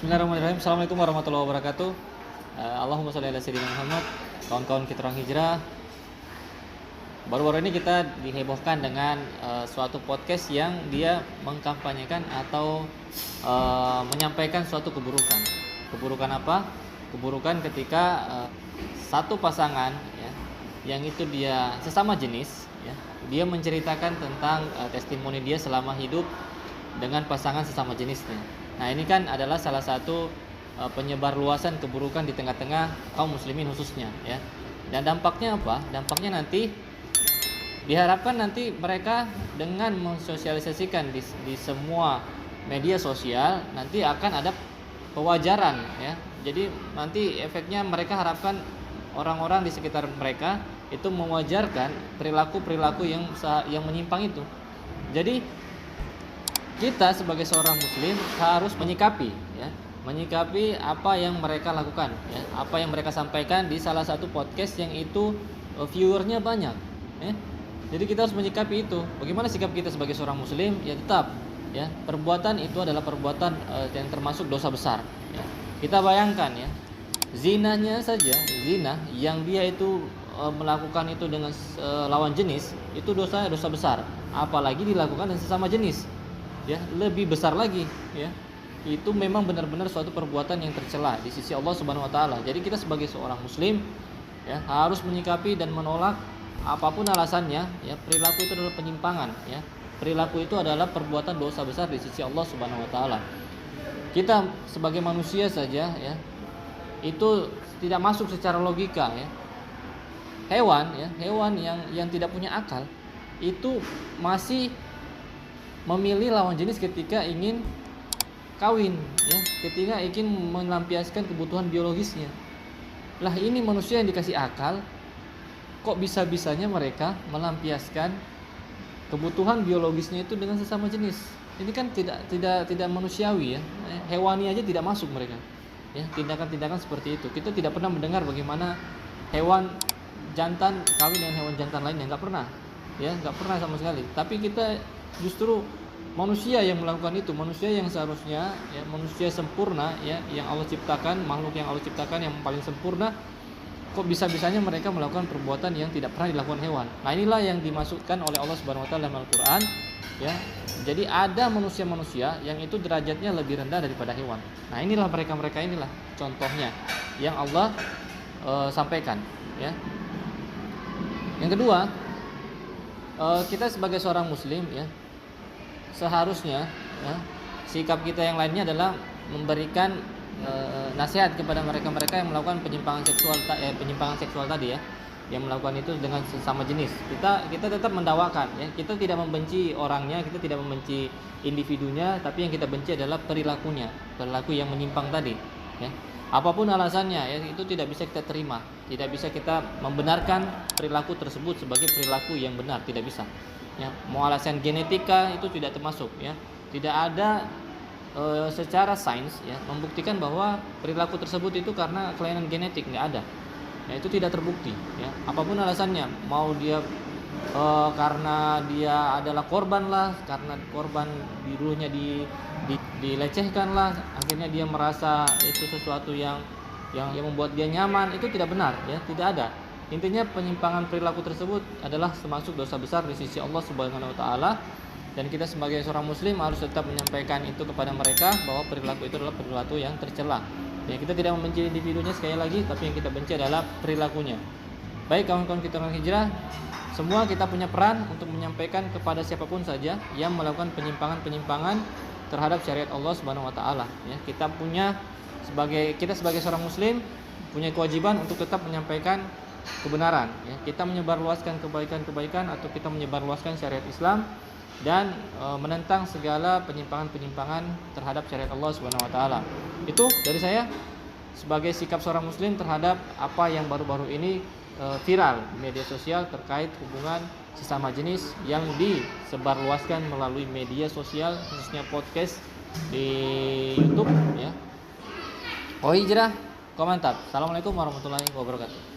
Bismillahirrahmanirrahim. Assalamualaikum warahmatullahi wabarakatuh. Allahumma sholli ala sayyidina Muhammad. Kawan-kawan kita orang hijrah, baru-baru ini kita dihebohkan dengan suatu podcast yang dia mengkampanyekan atau menyampaikan suatu keburukan. Keburukan apa? Keburukan ketika satu pasangan ya, yang itu dia sesama jenis ya, dia menceritakan tentang testimoni dia selama hidup dengan pasangan sesama jenisnya. Nah, ini kan adalah salah satu penyebar luasan keburukan di tengah-tengah kaum muslimin khususnya ya. Dan dampaknya apa? Dampaknya nanti diharapkan nanti mereka dengan mensosialisasikan di semua media sosial nanti akan ada pewajaran ya. Jadi nanti efeknya mereka harapkan orang-orang di sekitar mereka itu mewajarkan perilaku-perilaku yang menyimpang itu. Jadi kita sebagai seorang muslim harus menyikapi apa yang mereka lakukan ya, apa yang mereka sampaikan di salah satu podcast yang itu viewernya banyak ya. Jadi kita harus menyikapi itu. Bagaimana sikap kita sebagai seorang muslim? Ya tetap ya, perbuatan itu adalah perbuatan yang termasuk dosa besar ya. Kita bayangkan ya, zinanya saja, zina yang dia itu melakukan itu dengan lawan jenis, itu dosa besar, apalagi dilakukan dengan sesama jenis ya, lebih besar lagi ya. Itu memang benar-benar suatu perbuatan yang tercela di sisi Allah Subhanahu wa taala. Jadi kita sebagai seorang muslim ya harus menyikapi dan menolak apapun alasannya ya. Perilaku itu adalah penyimpangan ya. Perilaku itu adalah perbuatan dosa besar di sisi Allah Subhanahu wa taala. Kita sebagai manusia saja ya, itu tidak masuk secara logika ya. Hewan yang tidak punya akal itu masih memilih lawan jenis ketika ingin kawin ya, ketika ingin melampiaskan kebutuhan biologisnya. Lah ini manusia yang dikasih akal, kok bisa-bisanya mereka melampiaskan kebutuhan biologisnya itu dengan sesama jenis. Ini kan tidak manusiawi ya. Hewani aja tidak masuk mereka. Ya, tindakan-tindakan seperti itu. Kita tidak pernah mendengar bagaimana hewan jantan kawin dengan hewan jantan lainnya, enggak pernah. Ya, enggak pernah sama sekali. Tapi kita justru manusia yang melakukan itu, manusia yang seharusnya ya, manusia sempurna ya, yang Allah ciptakan, makhluk yang Allah ciptakan yang paling sempurna, kok bisa-bisanya mereka melakukan perbuatan yang tidak pernah dilakukan hewan. Nah, inilah yang dimaksudkan oleh Allah Subhanahu wa taala dalam Al-Qur'an ya. Jadi ada manusia-manusia yang itu derajatnya lebih rendah daripada hewan. Nah, inilah mereka inilah contohnya yang Allah sampaikan ya. Yang kedua, kita sebagai seorang muslim ya, seharusnya ya, sikap kita yang lainnya adalah memberikan nasihat kepada mereka-mereka yang melakukan penyimpangan seksual tadi ya, yang melakukan itu dengan sesama jenis. Kita tetap mendakwakan ya, kita tidak membenci orangnya, kita tidak membenci individunya, tapi yang kita benci adalah perilaku yang menyimpang tadi ya. Apapun alasannya ya, itu tidak bisa kita terima, tidak bisa kita membenarkan perilaku tersebut sebagai perilaku yang benar, tidak bisa ya. Mau alasan genetika itu tidak termasuk ya. Tidak ada secara sains ya membuktikan bahwa perilaku tersebut itu karena kelainan genetik, nggak ada ya, itu tidak terbukti ya. Apapun alasannya, mau dia karena dia adalah korban lah, karena korban dulunya dilecehkan lah, akhirnya dia merasa itu sesuatu yang membuat dia nyaman, itu tidak benar ya, tidak ada. Intinya penyimpangan perilaku tersebut adalah termasuk dosa besar di sisi Allah Subhanahu wa taala, dan kita sebagai seorang muslim harus tetap menyampaikan itu kepada mereka bahwa perilaku itu adalah perilaku yang tercela. Ya, kita tidak membenci individunya sekali lagi, tapi yang kita benci adalah perilakunya. Baik kawan-kawan kita orang hijrah, semua kita punya peran untuk menyampaikan kepada siapapun saja yang melakukan penyimpangan terhadap syariat Allah Subhanahu wa taala ya. Kita sebagai seorang muslim punya kewajiban untuk tetap menyampaikan kebenaran ya. Kita menyebarluaskan kebaikan-kebaikan atau kita menyebarluaskan syariat Islam dan menentang segala penyimpangan-penyimpangan terhadap syariat Allah Subhanahu wa taala. Itu dari saya sebagai sikap seorang muslim terhadap apa yang baru-baru ini viral di media sosial terkait hubungan sesama jenis yang disebarluaskan melalui media sosial, khususnya podcast di YouTube ya. Oh hijrah, komentar. Assalamualaikum warahmatullahi wabarakatuh.